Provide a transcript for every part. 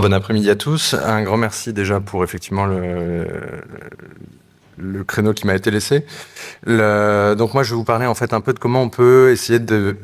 Bon après-midi à tous. Un grand merci déjà pour effectivement le créneau qui m'a été laissé. Donc moi, je vais vous parler en fait un peu de comment on peut essayer de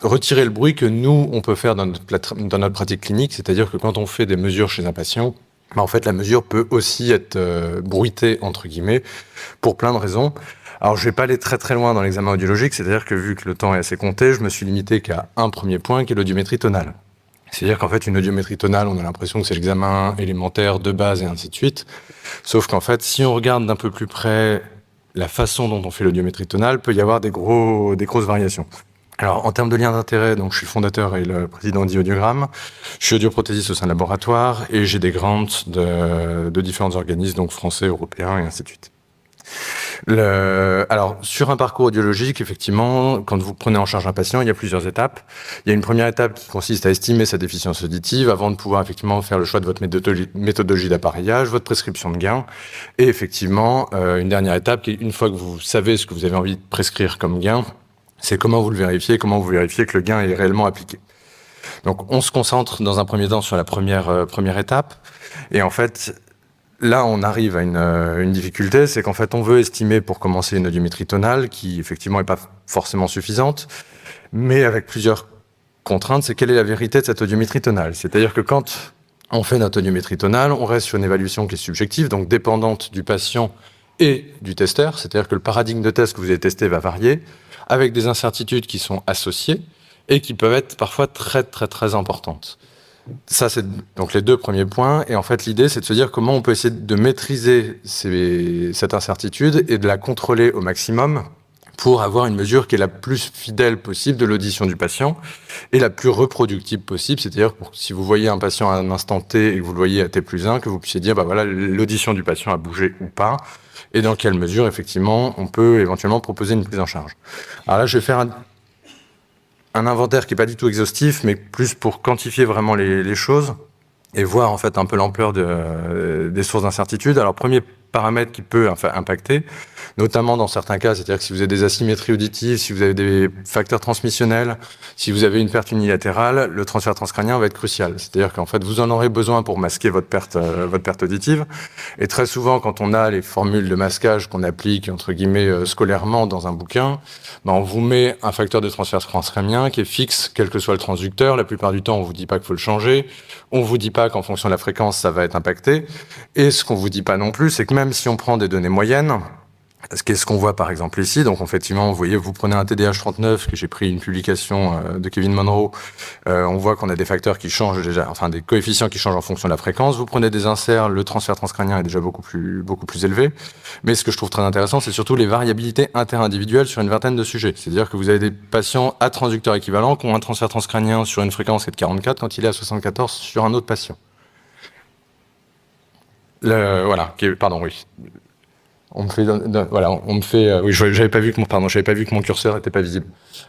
retirer le bruit que nous, on peut faire dans notre pratique clinique. C'est-à-dire que quand on fait des mesures chez un patient, en fait, la mesure peut aussi être bruitée, entre guillemets, pour plein de raisons. Alors, je vais pas aller très très loin dans l'examen audiologique, c'est-à-dire que vu que le temps est assez compté, je me suis limité qu'à un premier point, qui est l'audiométrie tonale. C'est-à-dire qu'en fait, une audiométrie tonale, on a l'impression que c'est l'examen élémentaire de base et ainsi de suite. Sauf qu'en fait, si on regarde d'un peu plus près la façon dont on fait l'audiométrie tonale, peut y avoir des grosses variations. Alors, en termes de lien d'intérêt, donc je suis fondateur et le président d'Audiogramme. Je suis audioprothésiste au sein de laboratoire et j'ai des grants de différents organismes, donc français, européens et ainsi de suite. Alors, sur un parcours audiologique, effectivement, quand vous prenez en charge un patient, il y a plusieurs étapes. Il y a une première étape qui consiste à estimer sa déficience auditive avant de pouvoir effectivement faire le choix de votre méthodologie d'appareillage, votre prescription de gain. Et effectivement, une dernière étape qui est une fois que vous savez ce que vous avez envie de prescrire comme gain, c'est comment vous vérifiez que le gain est réellement appliqué. Donc, on se concentre dans un premier temps sur la première étape. Et en fait, là, on arrive à une difficulté, c'est qu'en fait, on veut estimer pour commencer une audiométrie tonale qui, effectivement, n'est pas forcément suffisante, mais avec plusieurs contraintes, c'est quelle est la vérité de cette audiométrie tonale. C'est-à-dire que quand on fait notre audiométrie tonale, on reste sur une évaluation qui est subjective, donc dépendante du patient et du testeur, c'est-à-dire que le paradigme de test que vous avez testé va varier, avec des incertitudes qui sont associées et qui peuvent être parfois très, très, très importantes. Ça, c'est donc les deux premiers points. Et en fait, l'idée, c'est de se dire comment on peut essayer de maîtriser cette incertitude et de la contrôler au maximum pour avoir une mesure qui est la plus fidèle possible de l'audition du patient et la plus reproductible possible. C'est-à-dire, si vous voyez un patient à un instant T et que vous le voyez à T+1, que vous puissiez dire, bah voilà, l'audition du patient a bougé ou pas, et dans quelle mesure, effectivement, on peut éventuellement proposer une prise en charge. Alors là, je vais faire un inventaire qui n'est pas du tout exhaustif, mais plus pour quantifier vraiment les choses et voir en fait un peu l'ampleur des sources d'incertitude. Alors, premier paramètre qui peut impacter, notamment dans certains cas, c'est-à-dire que si vous avez des asymétries auditives, si vous avez des facteurs transmissionnels, si vous avez une perte unilatérale, le transfert transcrânien va être crucial. C'est-à-dire qu'en fait, vous en aurez besoin pour masquer votre perte auditive. Et très souvent, quand on a les formules de masquage qu'on applique, entre guillemets, scolairement dans un bouquin, on vous met un facteur de transfert transcrânien qui est fixe, quel que soit le transducteur. La plupart du temps, on vous dit pas qu'il faut le changer. On vous dit pas qu'en fonction de la fréquence, ça va être impacté. Et ce qu'on vous dit pas non plus, c'est que même si on prend des données moyennes, ce qu'on voit par exemple ici, donc effectivement, vous voyez, vous prenez un TDH39, que j'ai pris une publication de Kevin Monroe, on voit qu'on a des facteurs qui changent déjà, enfin des coefficients qui changent en fonction de la fréquence. Vous prenez des inserts, le transfert transcrânien est déjà beaucoup plus élevé. Mais ce que je trouve très intéressant, c'est surtout les variabilités interindividuelles sur une vingtaine de sujets. C'est-à-dire que vous avez des patients à transducteur équivalent qui ont un transfert transcrânien sur une fréquence qui est de 44 quand il est à 74 sur un autre patient. Voilà, pardon, oui. Oui, j'avais pas vu que mon curseur était pas visible.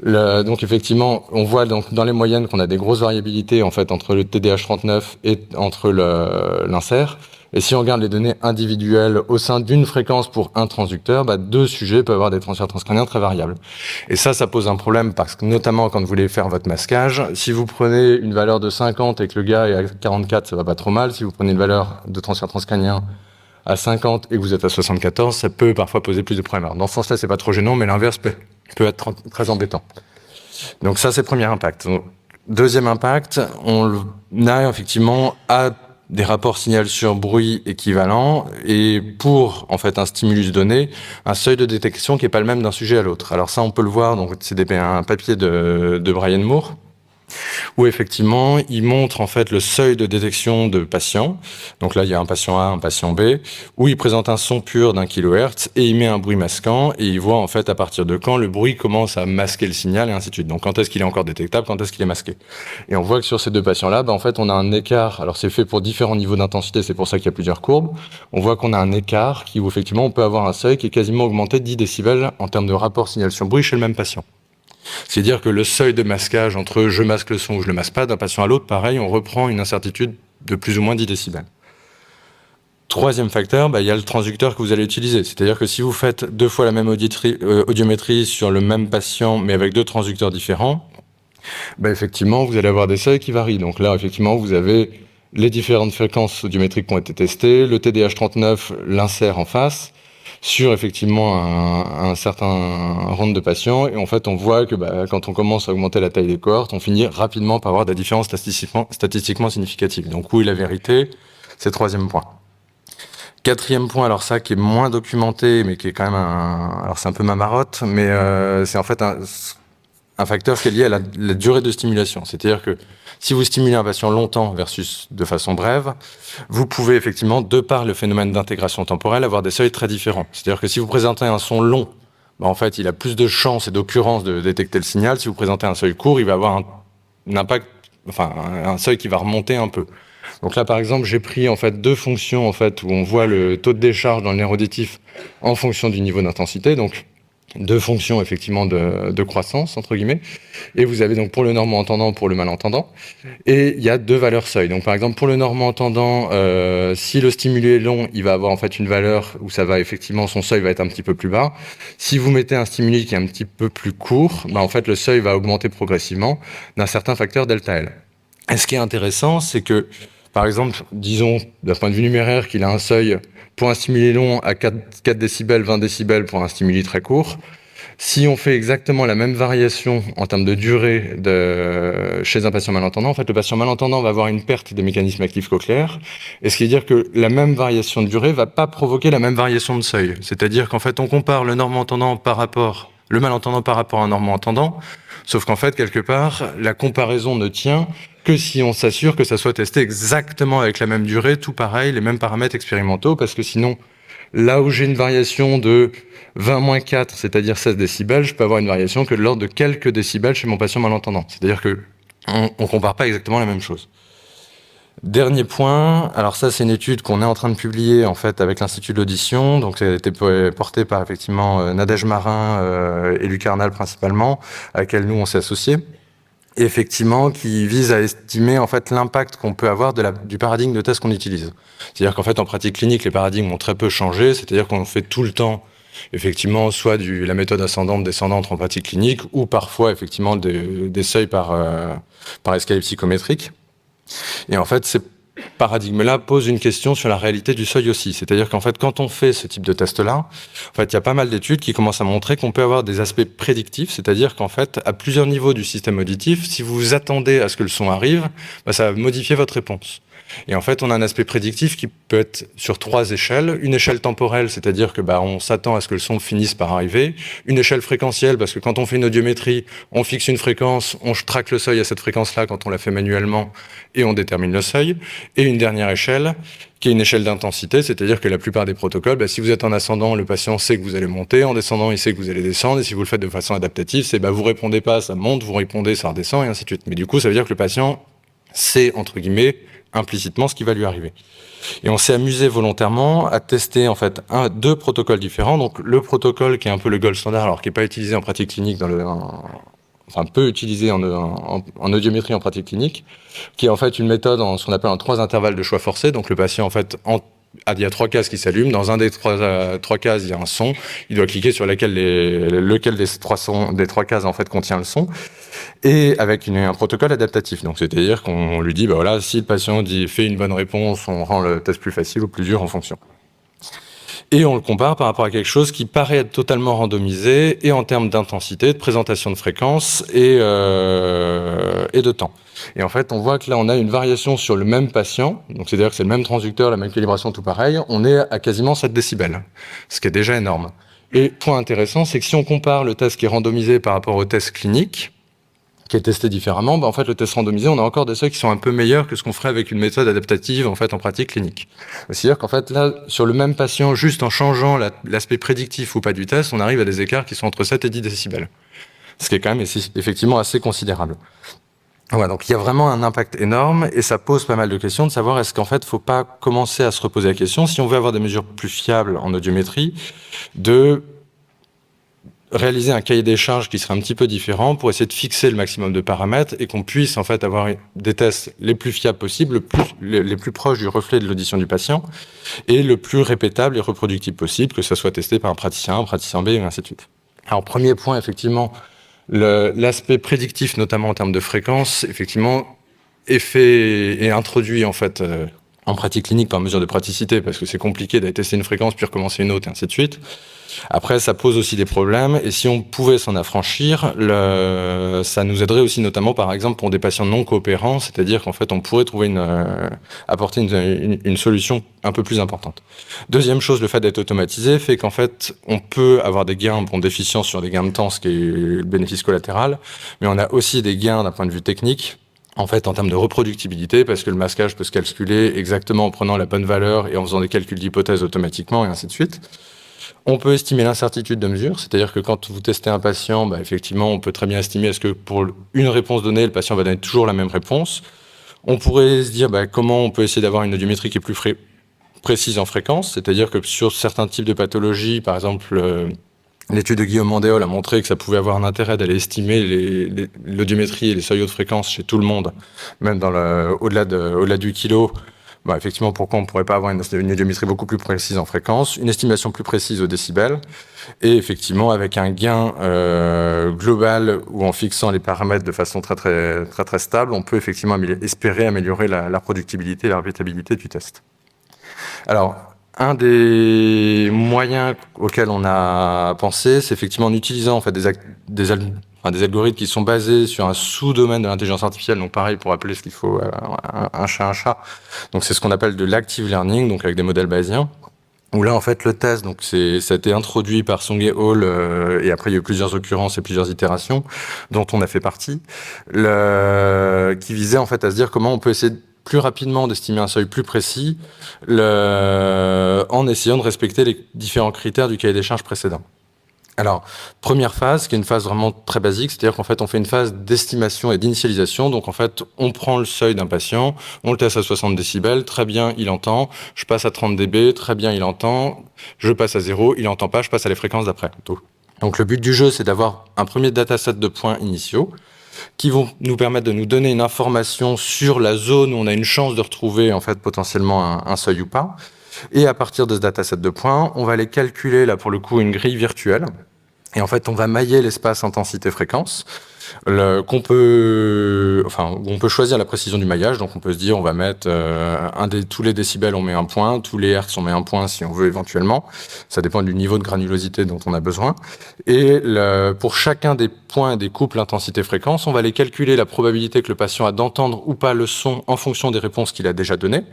Donc effectivement, on voit donc dans les moyennes qu'on a des grosses variabilités en fait entre le TDH39 et entre l'insert. Et si on regarde les données individuelles au sein d'une fréquence pour un transducteur, deux sujets peuvent avoir des transferts transcrâniens très variables. Et ça pose un problème parce que notamment quand vous voulez faire votre masquage, si vous prenez une valeur de 50 et que le gars est à 44, ça va pas trop mal. Si vous prenez une valeur de transfert transcrânien à 50 et que vous êtes à 74, ça peut parfois poser plus de problèmes. Alors, dans ce sens-là, c'est pas trop gênant, mais l'inverse peut être très embêtant. Donc ça, c'est le premier impact. Donc, deuxième impact, on a effectivement des rapports signal sur bruit équivalents et pour en fait un stimulus donné, un seuil de détection qui est pas le même d'un sujet à l'autre. Alors ça, on peut le voir. Donc c'est un papier de Brian Moore, où effectivement, il montre en fait le seuil de détection de patients. Donc là, il y a un patient A, un patient B, où il présente un son pur d'1 kHz et il met un bruit masquant et il voit en fait à partir de quand le bruit commence à masquer le signal et ainsi de suite. Donc quand est-ce qu'il est encore détectable, quand est-ce qu'il est masqué. Et on voit que sur ces deux patients-là, en fait, on a un écart. Alors c'est fait pour différents niveaux d'intensité, c'est pour ça qu'il y a plusieurs courbes. On voit qu'on a un écart où effectivement on peut avoir un seuil qui est quasiment augmenté de 10 décibels en termes de rapport signal sur bruit chez le même patient. C'est-à-dire que le seuil de masquage entre je masque le son ou je le masque pas, d'un patient à l'autre, pareil, on reprend une incertitude de plus ou moins 10 décibels. Troisième facteur, il y a le transducteur que vous allez utiliser. C'est-à-dire que si vous faites 2 fois la même audiométrie sur le même patient, mais avec 2 transducteurs différents, effectivement, vous allez avoir des seuils qui varient. Donc là, effectivement, vous avez les différentes fréquences audiométriques qui ont été testées, le TDH39, l'insère en face, sur effectivement un certain round de patients. Et en fait, on voit que quand on commence à augmenter la taille des cohortes, on finit rapidement par avoir des différences statistiquement significatives. Donc oui, la vérité, c'est le troisième point. Quatrième point, alors ça qui est moins documenté, mais qui est quand même alors c'est un peu ma marotte, mais c'est en fait un facteur qui est lié à la durée de stimulation. C'est-à-dire que si vous stimulez un patient longtemps versus de façon brève, vous pouvez effectivement, de par le phénomène d'intégration temporelle, avoir des seuils très différents. C'est-à-dire que si vous présentez un son long, en fait, il a plus de chances et d'occurrences de détecter le signal. Si vous présentez un seuil court, il va avoir un impact, enfin un seuil qui va remonter un peu. Donc là, par exemple, j'ai pris en fait deux fonctions en fait où on voit le taux de décharge dans le nerf auditif en fonction du niveau d'intensité. Donc deux fonctions effectivement de croissance entre guillemets. Et vous avez donc pour le normand-entendant, pour le malentendant. Et il y a deux valeurs seuil. Donc par exemple pour le normand-entendant, si le stimulé est long, il va avoir en fait une valeur où ça va effectivement son seuil va être un petit peu plus bas. Si vous mettez un stimuli qui est un petit peu plus court, en fait le seuil va augmenter progressivement d'un certain facteur delta L. Et ce qui est intéressant, c'est que par exemple, disons, d'un point de vue numéraire, qu'il a un seuil pour un stimuli long à 4 décibels, 20 décibels pour un stimuli très court. Si on fait exactement la même variation en termes de durée chez un patient malentendant, en fait, le patient malentendant va avoir une perte des mécanismes actifs cochléaires. Et ce qui veut dire que la même variation de durée va pas provoquer la même variation de seuil. C'est-à-dire qu'en fait, on compare le normand-entendant le malentendant par rapport à un normand-entendant. Sauf qu'en fait, quelque part, la comparaison ne tient que si on s'assure que ça soit testé exactement avec la même durée, tout pareil, les mêmes paramètres expérimentaux, parce que sinon, là où j'ai une variation de 20-4, c'est-à-dire 16 décibels, je peux avoir une variation que de l'ordre de quelques décibels chez mon patient malentendant. C'est-à-dire que on compare pas exactement la même chose. Dernier point, alors ça c'est une étude qu'on est en train de publier en fait avec l'Institut de l'audition, donc ça a été porté par effectivement Nadège Marin et Luc Arnal principalement, à laquelle nous on s'est associés. Effectivement, qui vise à estimer en fait l'impact qu'on peut avoir du paradigme de test qu'on utilise. C'est-à-dire qu'en fait, en pratique clinique, les paradigmes ont très peu changé. C'est-à-dire qu'on fait tout le temps, effectivement, soit la méthode ascendante, descendante en pratique clinique, ou parfois effectivement des seuils par escalier psychométrique. Et en fait, ces paradigmes-là posent une question sur la réalité du seuil aussi. C'est-à-dire qu'en fait, quand on fait ce type de test-là, en fait, il y a pas mal d'études qui commencent à montrer qu'on peut avoir des aspects prédictifs, c'est-à-dire qu'en fait, à plusieurs niveaux du système auditif, si vous vous attendez à ce que le son arrive, ça va modifier votre réponse. Et en fait, on a un aspect prédictif qui peut être sur 3 échelles. Une échelle temporelle, c'est-à-dire que on s'attend à ce que le son finisse par arriver. Une échelle fréquentielle, parce que quand on fait une audiométrie, on fixe une fréquence, on traque le seuil à cette fréquence-là quand on la fait manuellement, et on détermine le seuil. Et une dernière échelle, qui est une échelle d'intensité, c'est-à-dire que la plupart des protocoles, si vous êtes en ascendant, le patient sait que vous allez monter, en descendant, il sait que vous allez descendre, et si vous le faites de façon adaptative, c'est vous répondez pas, ça monte, vous répondez, ça redescend, et ainsi de suite. Mais du coup, ça veut dire que le patient sait, entre guillemets, implicitement ce qui va lui arriver. Et on s'est amusé volontairement à tester en fait deux protocoles différents. Donc le protocole qui est un peu le gold standard, alors qui n'est pas utilisé en pratique clinique peu utilisé en audiométrie en pratique clinique, qui est en fait une méthode en ce qu'on appelle en 3 intervalles de choix forcé. Donc le patient en fait il y a 3 cases qui s'allument. Dans un des 3 cases, il y a un son. Il doit cliquer sur lequel des 3 cases en fait contient le son. Et avec un protocole adaptatif. Donc c'est-à-dire qu'on lui dit, si le patient fait une bonne réponse, on rend le test plus facile ou plus dur en fonction. Et on le compare par rapport à quelque chose qui paraît être totalement randomisé, et en termes d'intensité, de présentation de fréquence et de temps. Et en fait, on voit que là, on a une variation sur le même patient, donc c'est-à-dire que c'est le même transducteur, la même calibration, tout pareil, on est à quasiment 7 décibels, ce qui est déjà énorme. Et point intéressant, c'est que si on compare le test qui est randomisé par rapport au test clinique, qui est testé différemment, en fait, le test randomisé, on a encore des seuils qui sont un peu meilleurs que ce qu'on ferait avec une méthode adaptative, en fait, en pratique clinique. C'est-à-dire qu'en fait, là, sur le même patient, juste en changeant l'aspect prédictif ou pas du test, on arrive à des écarts qui sont entre 7 et 10 décibels. Ce qui est quand même effectivement assez considérable. Voilà, donc il y a vraiment un impact énorme, et ça pose pas mal de questions de savoir est-ce qu'en fait, faut pas commencer à se reposer la question, si on veut avoir des mesures plus fiables en audiométrie, de réaliser un cahier des charges qui serait un petit peu différent pour essayer de fixer le maximum de paramètres et qu'on puisse en fait avoir des tests les plus fiables possibles, les plus proches du reflet de l'audition du patient et le plus répétable et reproductible possible, que ça soit testé par un praticien B et ainsi de suite. Alors premier point, effectivement, l'aspect prédictif, notamment en termes de fréquence, effectivement, est fait et introduit en fait en pratique clinique par mesure de praticité, parce que c'est compliqué d'aller tester une fréquence puis recommencer une autre et ainsi de suite. Après, ça pose aussi des problèmes, et si on pouvait s'en affranchir, ça nous aiderait aussi notamment, par exemple, pour des patients non coopérants, c'est-à-dire qu'en fait, on pourrait trouver apporter une solution un peu plus importante. Deuxième chose, le fait d'être automatisé fait qu'en fait, on peut avoir des gains d'efficience sur des gains de temps, ce qui est le bénéfice collatéral, mais on a aussi des gains d'un point de vue technique, en fait, en termes de reproductibilité, parce que le masquage peut se calculer exactement en prenant la bonne valeur et en faisant des calculs d'hypothèses automatiquement, et ainsi de suite. On peut estimer l'incertitude de mesure, c'est-à-dire que quand vous testez un patient, effectivement, on peut très bien estimer est-ce que pour une réponse donnée, le patient va donner toujours la même réponse. On pourrait se dire comment on peut essayer d'avoir une audiométrie qui est plus précise en fréquence, c'est-à-dire que sur certains types de pathologies, par exemple, l'étude de Guillaume Mandéol a montré que ça pouvait avoir un intérêt d'aller estimer l'audiométrie et les seuils haute fréquence chez tout le monde, même au-delà du kilo. Effectivement, pourquoi on ne pourrait pas avoir une audiométrie beaucoup plus précise en fréquence, une estimation plus précise au décibel, et effectivement avec un gain global où en fixant les paramètres de façon très très très très stable, on peut effectivement espérer améliorer la productibilité et la répétabilité du test. Alors, un des moyens auxquels on a pensé, c'est effectivement en utilisant en fait des algorithmes qui sont basés sur un sous-domaine de l'intelligence artificielle. Donc pareil, pour appeler ce qu'il faut un chat. Donc c'est ce qu'on appelle de l'active learning, donc avec des modèles bayésiens. Où là, en fait, le test, ça a été introduit par Song et Hall, et après il y a eu plusieurs occurrences et plusieurs itérations, dont on a fait partie, qui visait en fait à se dire comment on peut essayer plus rapidement d'estimer un seuil plus précis, en essayant de respecter les différents critères du cahier des charges précédent. Alors, première phase, qui est une phase vraiment très basique, c'est-à-dire qu'en fait, on fait une phase d'estimation et d'initialisation. Donc, en fait, on prend le seuil d'un patient, on le teste à 60 décibels, très bien, il entend. Je passe à 30 dB, très bien, il entend. Je passe à 0, il entend pas, je passe à les fréquences d'après. Donc, le but du jeu, c'est d'avoir un premier dataset de points initiaux qui vont nous permettre de nous donner une information sur la zone où on a une chance de retrouver, en fait, potentiellement un seuil ou pas. Et à partir de ce dataset de points, on va aller calculer, là, pour le coup, une grille virtuelle. Et en fait, on va mailler l'espace intensité-fréquence, on peut choisir la précision du maillage. Donc, on peut se dire, on va mettre tous les décibels, on met un point, tous les hertz, on met un point si on veut éventuellement. Ça dépend du niveau de granulosité dont on a besoin. Et pour chacun des points et des couples intensité-fréquence, on va aller calculer la probabilité que le patient a d'entendre ou pas le son en fonction des réponses qu'il a déjà données,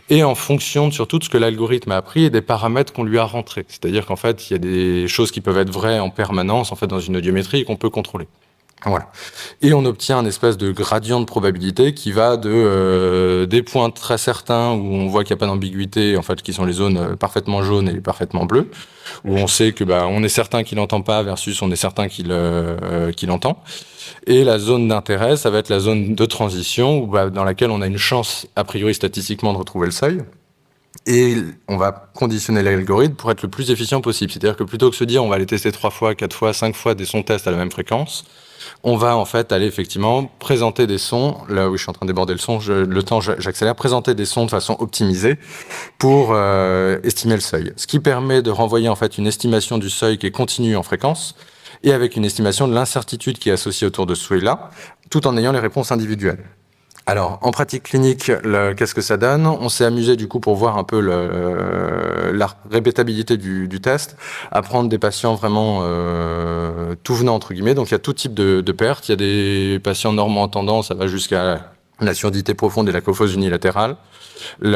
et en fonction surtout de ce que l'algorithme a appris et des paramètres qu'on lui a rentrés. C'est-à-dire qu'en fait, il y a des choses qui peuvent être vraies en permanence en fait, dans une audiométrie et qu'on peut contrôler. Voilà. Et on obtient un espèce de gradient de probabilité qui va des points très certains où on voit qu'il n'y a pas d'ambiguïté, en fait, qui sont les zones parfaitement jaunes et parfaitement bleues, où on sait que on est certain qu'il n'entend pas versus on est certain qu'il entend. Et la zone d'intérêt, ça va être la zone de transition dans laquelle on a une chance, a priori statistiquement, de retrouver le seuil. Et on va conditionner l'algorithme pour être le plus efficient possible. C'est-à-dire que plutôt que se dire on va aller tester 3 fois, 4 fois, 5 fois des sons tests à la même fréquence, on va en fait aller effectivement présenter des sons, là où je suis en train de déborder j'accélère, présenter des sons de façon optimisée pour estimer le seuil. Ce qui permet de renvoyer en fait une estimation du seuil qui est continue en fréquence, et avec une estimation de l'incertitude qui est associée autour de ce seuil-là, tout en ayant les réponses individuelles. Alors, en pratique clinique, qu'est-ce que ça donne? On s'est amusé du coup pour voir un peu la répétabilité du test, à prendre des patients vraiment tout venant entre guillemets. Donc il y a tout type de pertes. Il y a des patients normaux entendants, ça va jusqu'à la surdité profonde et la cophose unilatérale, des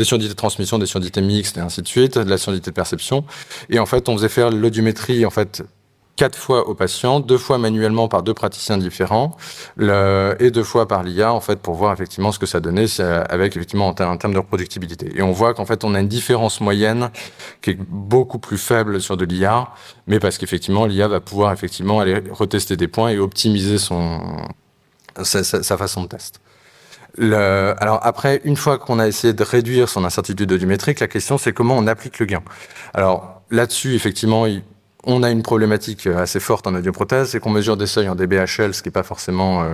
surdités de transmission, des surdités mixtes et ainsi de suite, de la surdité de perception. Et en fait, on faisait faire l'audiométrie en fait 4 fois au patient, 2 fois manuellement par 2 praticiens différents, et 2 fois par l'IA, en fait, pour voir effectivement ce que ça donnait avec, effectivement, en termes de reproductibilité. Et on voit qu'en fait, on a une différence moyenne qui est beaucoup plus faible sur de l'IA, mais parce qu'effectivement, l'IA va pouvoir effectivement aller retester des points et optimiser sa façon de test. Alors après, une fois qu'on a essayé de réduire son incertitude audiométrique, la question c'est comment on applique le gain. Alors là-dessus, effectivement, on a une problématique assez forte en audioprothèse, c'est qu'on mesure des seuils en dBHL, ce qui n'est pas forcément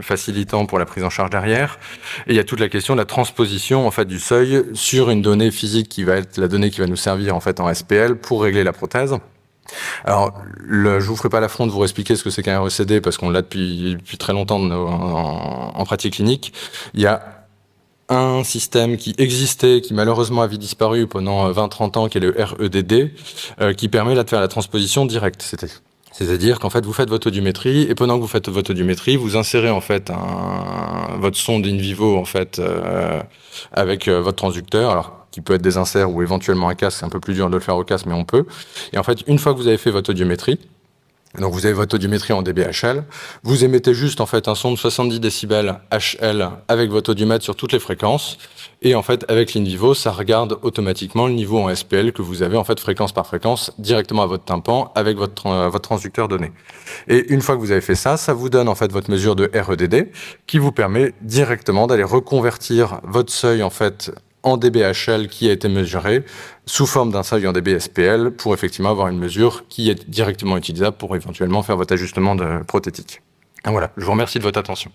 facilitant pour la prise en charge derrière. Et il y a toute la question de la transposition en fait du seuil sur une donnée physique qui va être la donnée qui va nous servir en fait en SPL pour régler la prothèse. Alors, je vous ferai pas l'affront de vous expliquer ce que c'est qu'un RECD parce qu'on l'a depuis très longtemps en pratique clinique. Il y a un système qui existait, qui malheureusement avait disparu pendant 20-30 ans, qui est le REDD, qui permet là de faire la transposition directe. C'est-à-dire qu'en fait, vous faites votre audiométrie, et pendant que vous faites votre audiométrie, vous insérez en fait votre sonde in vivo en fait avec votre transducteur, alors qui peut être des inserts ou éventuellement un casque. C'est un peu plus dur de le faire au casque, mais on peut. Et en fait, une fois que vous avez fait votre audiométrie, donc vous avez votre audiométrie en dBHL, vous émettez juste en fait un son de 70 décibels HL avec votre audiomètre sur toutes les fréquences, et en fait avec l'InVivo, ça regarde automatiquement le niveau en SPL que vous avez en fait fréquence par fréquence directement à votre tympan avec votre transducteur donné. Et une fois que vous avez fait ça, ça vous donne en fait votre mesure de REDD qui vous permet directement d'aller reconvertir votre seuil en fait en dBHL qui a été mesuré sous forme d'un seuil en dB-SPL pour effectivement avoir une mesure qui est directement utilisable pour éventuellement faire votre ajustement de prothétique. Et voilà, je vous remercie de votre attention.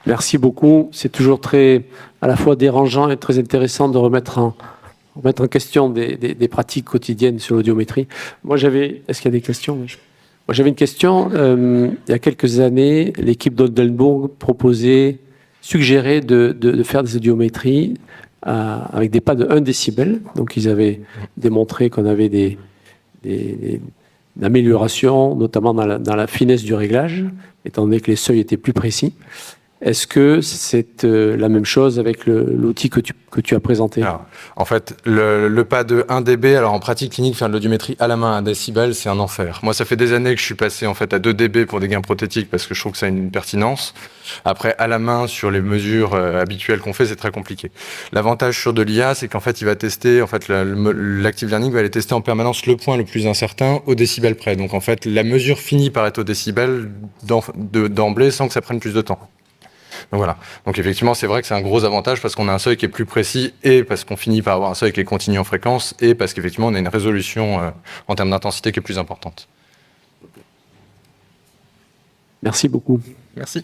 Merci beaucoup. C'est toujours très, à la fois dérangeant et très intéressant de remettre en question des pratiques quotidiennes sur l'audiométrie. Moi, est-ce qu'il y a des questions? Moi, j'avais une question. Il y a quelques années, l'équipe d'Oldenburg suggérait de faire des audiométries avec des pas de 1 décibel. Donc, ils avaient démontré qu'on avait des améliorations, notamment dans la finesse du réglage, étant donné que les seuils étaient plus précis. Est-ce que c'est la même chose avec l'outil que tu as présenté? Alors, en fait, le pas de 1 dB, alors en pratique clinique, faire de l'audiométrie à la main à 1 décibel, c'est un enfer. Moi, ça fait des années que je suis passé en fait à 2 dB pour des gains prothétiques parce que je trouve que ça a une pertinence. Après, à la main, sur les mesures habituelles qu'on fait, c'est très compliqué. L'avantage sur de l'IA, c'est qu'en fait, il va tester, en fait, l'Active Learning va aller tester en permanence le point le plus incertain au décibel près. Donc, en fait, la mesure finit par être au décibel d'emblée sans que ça prenne plus de temps. Donc voilà. Donc effectivement, c'est vrai que c'est un gros avantage parce qu'on a un seuil qui est plus précis et parce qu'on finit par avoir un seuil qui est continu en fréquence et parce qu'effectivement, on a une résolution en termes d'intensité qui est plus importante. Merci beaucoup. Merci.